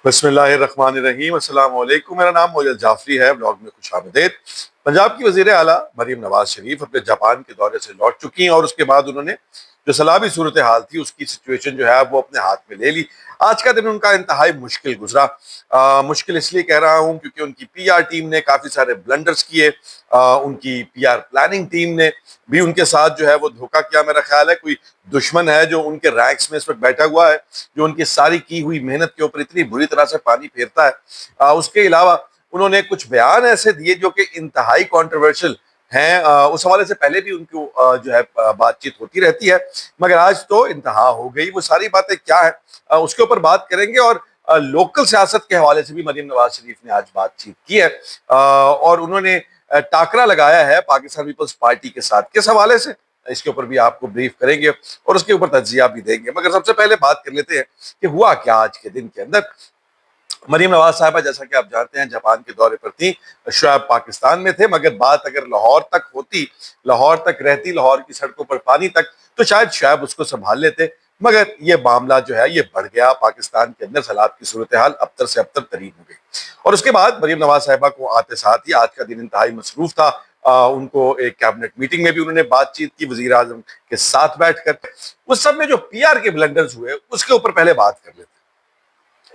बिस्मिल्लाहिर्रहमानिर्रहीम। अस्सलाम वालेकुम। मेरा नाम मोजल जाफरी है। ब्लॉग में खुश आमदीद। पंजाब की वज़ीर आला मरीम नवाज शरीफ अपने जापान के दौरे से लौट चुकी हैं और उसके बाद उन्होंने जो सलामी सूरत हाल थी उसकी सिचुएशन जो है वो अपने हाथ में ले ली। आज का दिन उनका इंतहाई मुश्किल गुजरा। मुश्किल इसलिए कह रहा हूँ क्योंकि उनकी पीआर टीम ने काफ़ी सारे ब्लंडर्स किए। उनकी पीआर प्लानिंग टीम ने भी उनके साथ जो है वो धोखा किया। मेरा ख्याल है कोई दुश्मन है जो उनके रैंक्स में इस वक्त बैठा हुआ है, जो उनकी सारी की हुई मेहनत के ऊपर इतनी बुरी तरह से पानी फेरता है। उसके अलावा उन्होंने कुछ बयान ऐसे दिए जो कि इंतहाई कॉन्ट्रोवर्शियल हैं। उस हवाले से पहले भी उनको जो है बातचीत होती रहती है, मगर आज तो इंतहा हो गई। वो सारी बातें क्या है उसके ऊपर बात करेंगे। और लोकल सियासत के हवाले से भी मरीम नवाज शरीफ ने आज बातचीत की है और उन्होंने टाकरा लगाया है पाकिस्तान पीपल्स पार्टी के साथ। किस हवाले से, इसके ऊपर भी आपको ब्रीफ करेंगे और उसके ऊपर तज्जिया भी देंगे। मगर सबसे पहले बात कर लेते हैं कि हुआ क्या आज के दिन के अंदर। मरीम नवाज साहबा जैसा कि आप जानते हैं जापान के दौरे पर थी। शुएब पाकिस्तान में थे, मगर बात अगर लाहौर तक होती, लाहौर तक रहती, लाहौर की सड़कों पर पानी तक, तो शायद शुएब उसको संभाल लेते। मगर ये मामला जो है ये बढ़ गया। पाकिस्तान के अंदर सैलाब की सूरत हाल अबतर से अबतर तरीन हो गई और उसके बाद मरीम नवाज साहिबा को आते साथ ही आज का दिन इंतहाई मसरूफ था। उनको एक कैबिनेट मीटिंग में भी उन्होंने बातचीत की वजीर आजम के साथ बैठकर। उस सब में जो पीआर के ब्लंडर्स हुए उसके ऊपर पहले बात कर लेते।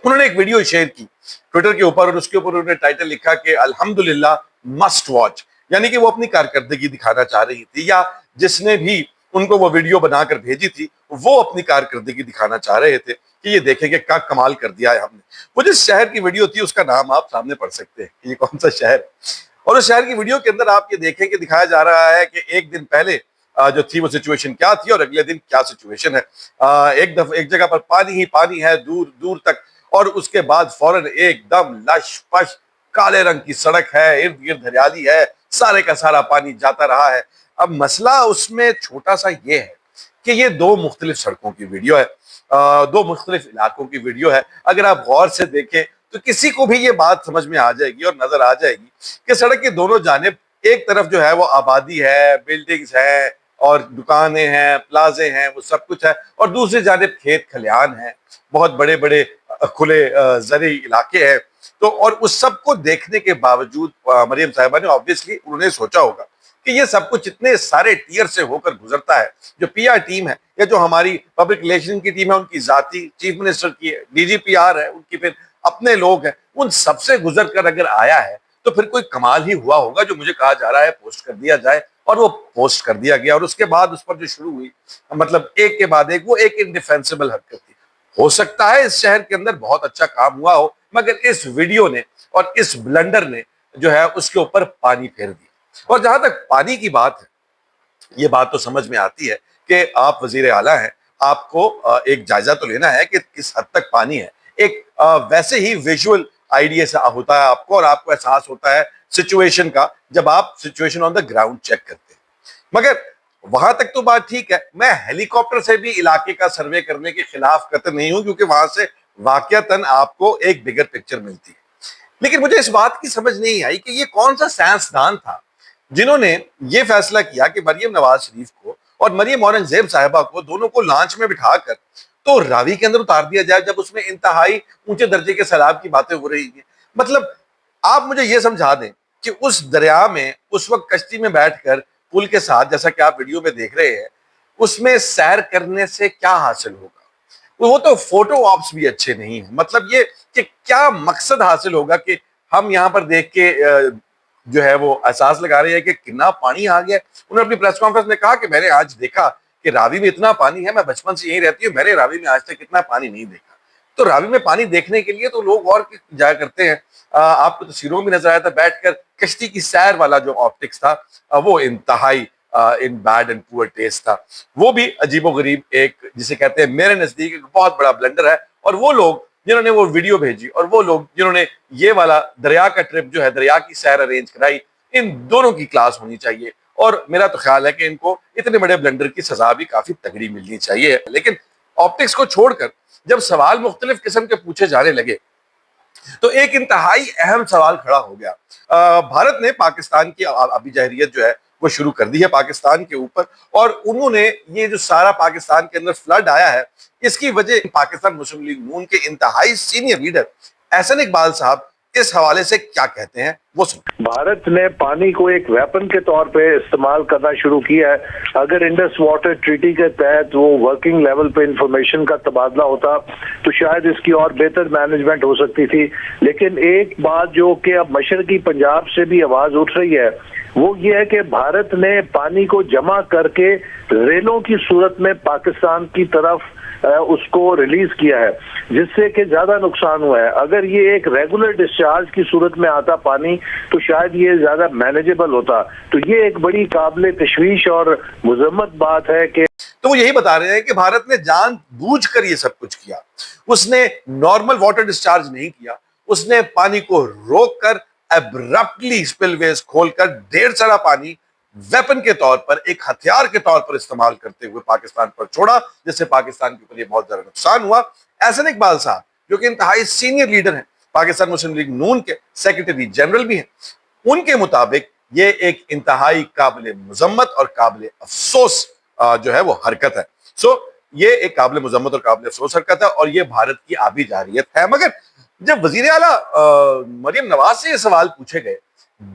उन्होंने एक वीडियो शेयर की ट्विटर के ऊपर और उसके ऊपर उन्होंने टाइटल लिखा कि अल्हम्दुलिल्लाह मस्ट वॉच, यानी कि वो अपनी कारकर्दगी दिखाना चाह रही थी, या जिसने भी उनको वो वीडियो बनाकर भेजी थी वो अपनी कारकर्दगी दिखाना चाह रहे थे कि ये देखें कि क्या कमाल कर दिया है हमने। वो जिस शहर की वीडियो थी उसका नाम आप सामने पढ़ सकते हैं कि ये कौन सा शहर है। और उस शहर की वीडियो के अंदर आप ये देखें कि दिखाया जा रहा है कि एक दिन पहले जो थी वो सिचुएशन क्या थी और अगले दिन क्या सिचुएशन है। एक जगह पर पानी ही पानी है दूर दूर तक, और उसके बाद फौरन एकदम लश पश काले रंग की सड़क है, इर्द गिर्द हरियाली है, सारे का सारा पानी जाता रहा है। अब मसला उसमें छोटा सा ये है कि ये दो मुख्तलिफ सड़कों की वीडियो है, दो मुख्तलिफ इलाकों की वीडियो है। अगर आप गौर से देखें तो किसी को भी ये बात समझ में आ जाएगी और नजर आ जाएगी कि सड़क के दोनों जानिब एक तरफ जो है वो आबादी है, बिल्डिंग्स है और दुकानें हैं, प्लाजे हैं, वो सब कुछ है, और दूसरी जानिब खेत खलियान है, बहुत बड़े बड़े खुले ज़रई इलाके हैं। तो और उस सब को देखने के बावजूद मरियम साहिबा ने ऑब्वियसली उन्होंने सोचा होगा कि ये सब कुछ इतने सारे टीयर से होकर गुजरता है। जो पीआर टीम है या जो हमारी पब्लिक रिलेशन की टीम है, उनकी जाती चीफ मिनिस्टर की है, डीजीपीआर है, उनकी फिर अपने लोग हैं, उन सबसे गुजर कर अगर आया है तो फिर कोई कमाल ही हुआ होगा जो मुझे कहा जा रहा है पोस्ट कर दिया जाए। और वो पोस्ट कर दिया गया और उसके बाद उस पर जो शुरू हुई, मतलब एक के बाद एक, वो एक इंडिफेंसिबल हरकत थी। हो सकता है इस शहर के अंदर बहुत अच्छा काम हुआ हो, मगर इस वीडियो ने और इस ब्लंडर ने जो है उसके ऊपर पानी फेर दिया। और जहां तक पानी की बात है, ये बात तो समझ में आती है कि आप वजीर आला हैं, आपको एक जायजा तो लेना है कि किस हद तक पानी है। एक वैसे ही विजुअल आइडिया से होता है आपको, और आपको एहसास होता है सिचुएशन का जब आप situation on the ground check करते हैं। मगर वहां तक तो बात ठीक है, मैं हेलीकॉप्टर से भी इलाके का सर्वे करने के खिलाफ कतई नहीं हूं, क्योंकि वहां से वाकयातन आपको एक बिगर पिक्चर मिलती है। लेकिन मुझे इस बात की समझ नहीं आई कि ये कौन सा साइंसदान था जिन्होंने ये फैसला किया कि मरियम नवाज शरीफ को और मरियम औरंगजेब साहिबा को दोनों को लांच में बिठाकर तो रावी के अंदर उतार दिया जाए, जब उसमें इंतहाई ऊंचे दर्जे के सैलाब की बातें हो रही हैं। मतलब आप मुझे ये समझा दें कि उस दरिया में उस वक्त कश्ती में बैठकर पुल के साथ, जैसा कि आप वीडियो में देख रहे हैं, उसमें सैर करने से क्या हासिल होगा। वो तो फोटो ऑप्स भी अच्छे नहीं है। मतलब ये कि क्या मकसद हासिल होगा कि हम यहाँ पर देख के जो है वो एहसास लगा रहे हैं कि कितना पानी आ गया। उन्होंने अपनी प्रेस कॉन्फ्रेंस में कहा कि मैंने आज देखा कि रावी में इतना पानी है, मैं बचपन से यहीं रहती हूँ, मैंने रावी में आज तक इतना पानी नहीं देखा। तो रावी में पानी देखने के लिए तो लोग और जाया करते हैं। आपको तस्वीरों में नजर आया था बैठकर कश्ती की सैर वाला जो ऑप्टिक्स था, वो इंतहाई in bad and poor taste था। वो भी अजीबोगरीब, एक जिसे कहते हैं मेरे नजदीक एक बहुत बड़ा ब्लंडर है। और वो लोग जिन्होंने वो वीडियो भेजी और वो लोग जिन्होंने ये वाला दरिया का ट्रिप जो है, दरिया की सैर अरेंज कराई, इन दोनों की क्लास होनी चाहिए। और मेरा तो ख्याल है कि इनको इतने बड़े ब्लंडर की सजा भी काफी तगड़ी मिलनी चाहिए। लेकिन ऑप्टिक्स को छोड़कर जब सवाल मुख्तलिफ किस्म के पूछे जाने लगे तो एक इंतहाई अहम सवाल खड़ा हो गया। भारत ने पाकिस्तान की अभी जहरीत जो है वो शुरू कर दी है पाकिस्तान के ऊपर, और उन्होंने ये जो सारा पाकिस्तान के अंदर फ्लड आया है, इसकी वजह पाकिस्तान मुस्लिम लीग नून के इंतहाई सीनियर लीडर احسن اقبال صاحب اس حوالے سے کیا کہتے ہیں وہ سنیں۔ بھارت نے پانی کو ایک ویپن کے طور پہ استعمال کرنا شروع کیا ہے۔ اگر انڈس واٹر ٹریٹی کے تحت وہ ورکنگ لیول پہ انفارمیشن کا تبادلہ ہوتا تو شاید اس کی اور بہتر مینجمنٹ ہو سکتی تھی، لیکن ایک بات جو کہ اب مشرقی پنجاب سے بھی آواز اٹھ رہی ہے وہ یہ ہے کہ بھارت نے پانی کو جمع کر کے ریلوں کی صورت میں پاکستان کی طرف اس کو ریلیز کیا ہے، جس سے کہ زیادہ نقصان ہوا ہے۔ اگر یہ ایک ریگولر ڈسچارج کی صورت میں آتا پانی تو شاید یہ زیادہ مینیجبل ہوتا۔ تو یہ ایک بڑی قابل تشویش اور مذمت بات ہے کہ تو وہ یہی بتا رہے ہیں کہ بھارت نے جان بوجھ کر یہ سب کچھ کیا، اس نے نارمل واٹر ڈسچارج نہیں کیا، اس نے پانی کو روک کر ابرپٹلی سپل ویز کھول کر ڈھیر سارا پانی ویپن کے طور پر، ایک ہتھیار کے طور پر استعمال کرتے ہوئے پاکستان پر چھوڑا، جس سے پاکستان کے اوپر یہ بہت زیادہ نقصان ہوا۔ احسن اقبال صاحب جو کہ انتہائی سینئر لیڈر ہیں، پاکستان مسلم لیگ نون کے سیکرٹری جنرل بھی ہیں، ان کے مطابق یہ ایک انتہائی قابل مذمت اور قابل افسوس جو ہے وہ حرکت ہے۔ یہ ایک قابل مذمت اور قابل افسوس حرکت ہے اور یہ بھارت کی آبی جارحیت ہے۔ مگر جب وزیر اعلیٰ مریم نواز سے یہ سوال پوچھے گئے،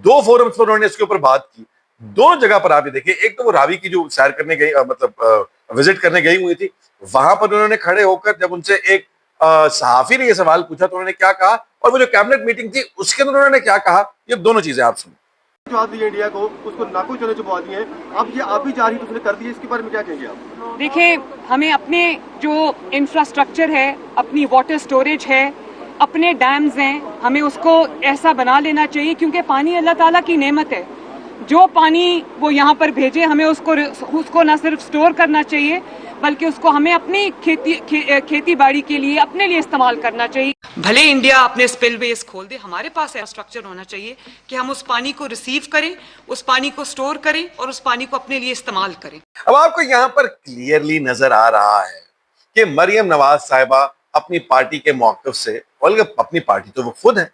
دو فورمز پر انہوں نے اس کے اوپر بات کی، دونوں جگہ پر آپ یہ دیکھیں، ایک تو وہ راوی کی جو سیر کرنے گئی مطلب وزٹ کرنے گئی ہوئی تھی، وہاں پر انہوں نے کھڑے ہو کر جب ان سے ایک صحافی نے یہ سوال پوچھا تو انہوں نے کیا کہا، اور وہ جو کیبنٹ میٹنگ تھی اس کے اندر انہوں نے کیا کہا، یہ دونوں چیزیں آپ سنیں۔ جواب دیے انڈیا کو، اس کو ناکو چنے چبوا دیے ہیں، اب یہ آبی جارحیت اس نے کر دی ہے، اس کے بارے میں کیا کہیں گے آپ؟ دیکھیں، ہمیں اپنے جو انفراسٹرکچر ہے، اپنی واٹر سٹوریج ہے، اپنے ڈیمز ہیں، ہمیں اس کو ایسا بنا لینا چاہیے، کیونکہ پانی اللہ تعالیٰ کی نعمت ہے۔ جو پانی وہ یہاں پر بھیجے ہمیں اس کو نہ صرف سٹور کرنا چاہیے بلکہ اس کو ہمیں اپنی کھیتی باڑی کے لیے اپنے لیے استعمال کرنا چاہیے۔ بھلے انڈیا اپنے سپل ویز کھول دے، ہمارے پاس انفراسٹرکچر ہونا چاہیے کہ ہم اس پانی کو ریسیو کریں، اس پانی کو سٹور کریں اور اس پانی کو اپنے لیے استعمال کریں۔ اب آپ کو یہاں پر کلیئرلی نظر آ رہا ہے کہ مریم نواز صاحبہ اپنی پارٹی کے موقف سے، بلکہ اپنی پارٹی تو وہ خود ہیں،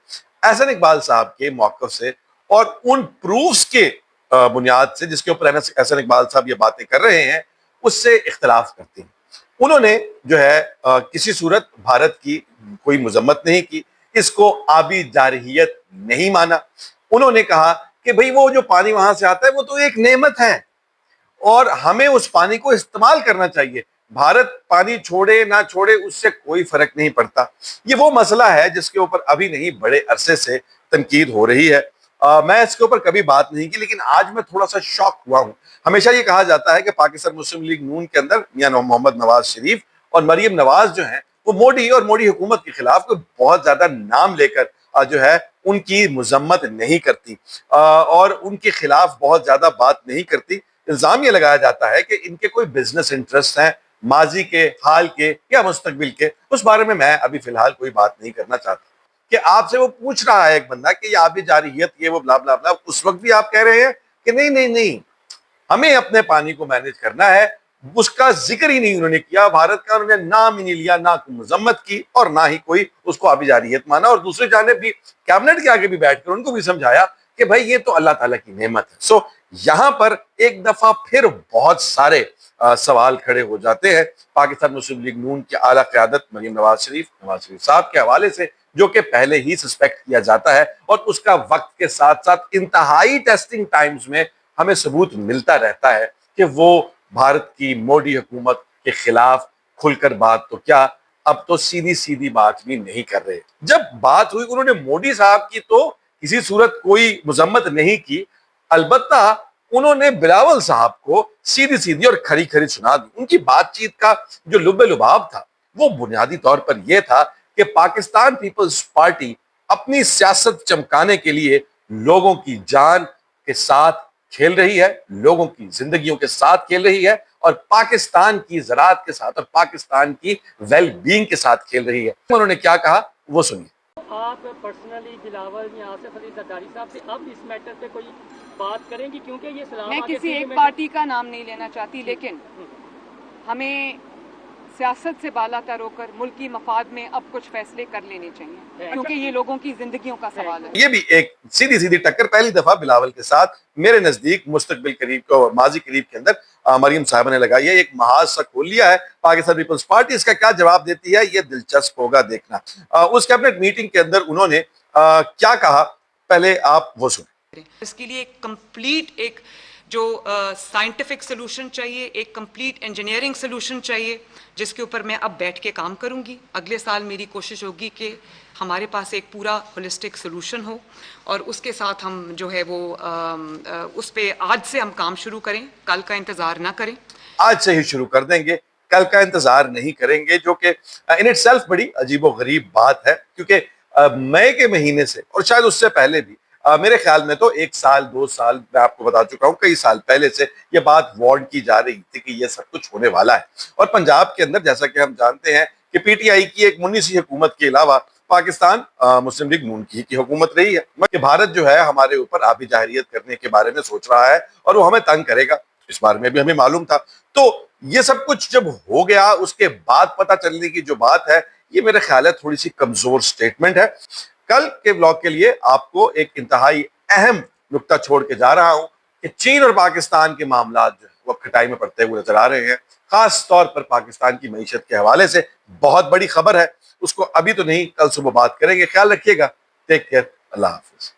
احسن اقبال صاحب کے موقف سے اور ان پروفز کے بنیاد سے جس کے اوپر احسن اقبال صاحب یہ باتیں کر رہے ہیں اس سے اختلاف کرتے ہیں۔ انہوں نے جو ہے کسی صورت بھارت کی کوئی مذمت نہیں کی، اس کو آبی جارحیت نہیں مانا۔ انہوں نے کہا کہ بھئی وہ جو پانی وہاں سے آتا ہے وہ تو ایک نعمت ہے اور ہمیں اس پانی کو استعمال کرنا چاہیے، بھارت پانی چھوڑے نہ چھوڑے اس سے کوئی فرق نہیں پڑتا۔ یہ وہ مسئلہ ہے جس کے اوپر ابھی نہیں بڑے عرصے سے تنقید ہو رہی ہے۔ میں اس کے اوپر کبھی بات نہیں کی، لیکن آج میں تھوڑا سا شاک ہوا ہوں۔ ہمیشہ یہ کہا جاتا ہے کہ پاکستان مسلم لیگ نون کے اندر میاں محمد نواز شریف اور مریم نواز جو ہیں وہ موڈی اور موڈی حکومت کے خلاف کوئی بہت زیادہ نام لے کر جو ہے ان کی مذمت نہیں کرتی اور ان کے خلاف بہت زیادہ بات نہیں کرتی۔ الزام یہ لگایا جاتا ہے کہ ان کے کوئی بزنس انٹرسٹ ہیں، ماضی کے، حال کے یا مستقبل کے، اس بارے میں ابھی فی الحال کوئی بات نہیں کرنا چاہتا۔ کہ آپ سے وہ پوچھ رہا ہے ایک بندہ کہ یہ آبی جارحیت یہ وہ بلا بلا بلا، اس وقت بھی آپ کہہ رہے ہیں کہ نہیں نہیں نہیں، ہمیں اپنے پانی کو مینج کرنا ہے، اس کا ذکر ہی نہیں انہوں نے کیا، بھارت کا انہوں نے نام ہی نہیں لیا، نہ مذمت کی اور نہ ہی کوئی اس کو آبی جارحیت مانا، اور دوسری جانب بھی کیبنٹ کے آگے بھی بیٹھ کر ان کو بھی سمجھایا کہ بھائی یہ تو اللہ تعالیٰ کی نعمت ہے۔ یہاں پر ایک دفعہ پھر بہت سارے سوال کھڑے ہو جاتے ہیں پاکستان مسلم لیگ نون کی اعلیٰ قیادت مریم نواز شریف صاحب کے حوالے سے، جو کہ پہلے ہی سسپیکٹ کیا جاتا ہے اور اس کا وقت کے ساتھ ساتھ انتہائی ٹیسٹنگ ٹائمز میں ہمیں ثبوت ملتا رہتا ہے کہ وہ بھارت کی موڈی حکومت کے خلاف کھل کر بات تو کیا، اب تو سیدھی سیدھی بات بھی نہیں کر رہے۔ جب بات ہوئی انہوں نے موڈی صاحب کی تو کسی صورت کوئی مذمت نہیں کی، البتہ انہوں نے بلاول صاحب کو سیدھی سیدھی اور کھری کھری سنا دی۔ ان کی بات چیت کا جو لب لباب تھا وہ بنیادی طور پر یہ تھا کہ پاکستان پیپلز پارٹی اپنی سیاست چمکانے کے لیے لوگوں کی جان کے ساتھ کھیل رہی ہے، لوگوں کی زندگیوں کے ساتھ کھیل رہی ہے اور پاکستان کی زراعت کے ساتھ اور پاکستان کی ویل بینگ کے ساتھ کھیل رہی ہے۔ انہوں نے کیا کہا وہ سنیے۔ آپ پرسنلی بلاول یا آصف علی زرداری صاحب سے اب اس میٹر پہ کوئی بات کریں گی، کیونکہ یہ اسلام میں کسی ایک پارٹی کا نام نہیں لینا چاہتی، لیکن ہمیں सियासत से बालातर होकर मुल्की मफाद में अब कुछ फैसले कर लेने चाहिए, क्योंकि ये लोगों की जिंदगियों का सवाल है। ये भी एक सीधी सीधी टक्कर पहली दफा बिलावल के साथ मेरे नजदीक मुस्तकबिल करीब को माजी करीब के अंदर मरियम साहिबा ने लगाई है, एक महाज सा खोल लिया है। पाकिस्तान पीपल्स पार्टी इसका क्या जवाब देती है, ये दिलचस्प होगा देखना। उस कैबिनेट मीटिंग के अंदर उन्होंने क्या कहा, पहले आप वो सुने। इसके लिए एक कंप्लीट एक जो साइंटिफिक सोल्यूशन चाहिए, एक कंप्लीट इंजीनियरिंग सोल्यूशन चाहिए, जिसके ऊपर मैं अब बैठ के काम करूंगी। अगले साल मेरी कोशिश होगी कि हमारे पास एक पूरा होलिस्टिक सोल्यूशन हो और उसके साथ हम जो है वो उस पे आज से हम काम शुरू करें, कल का इंतज़ार ना करें। आज से ही शुरू कर देंगे, कल का इंतजार नहीं करेंगे, जो कि इन इटसेल्फ बड़ी अजीबो गरीब बात है, क्योंकि मई के महीने से और शायद उससे पहले भी मेरे ख्याल में तो 1 साल 2 साल मैं आपको बता चुका हूं, कई साल पहले से ये बात वार्न की जा रही थी कि ये सब कुछ होने वाला है। और पंजाब के अंदर जैसा कि हम जानते हैं कि पीटीआई की एक मुन्नी सी हुकूमत के अलावा पाकिस्तान मुस्लिम लीग नून की हुकूमत रही है कि भारत जो है हमारे ऊपर आबी जाहिरियत करने के बारे में सोच रहा है और वो हमें तंग करेगा, इस बारे में भी हमें मालूम था। तो ये सब कुछ जब हो गया उसके बाद पता चलने की जो बात है, ये मेरे ख्याल है थोड़ी सी कमजोर स्टेटमेंट है। कल के ब्लॉग के लिए आपको एक इंतहाई अहम नुक्ता छोड़ के जा रहा हूं कि चीन और पाकिस्तान के मामला जो है वो खटाई में पड़ते हुए नजर आ रहे हैं। खास तौर पर पाकिस्तान की मईशत के हवाले से बहुत बड़ी खबर है, उसको अभी तो नहीं, कल सुबह बात करेंगे। ख्याल रखिएगा, टेक केयर, अल्लाह हाफिज।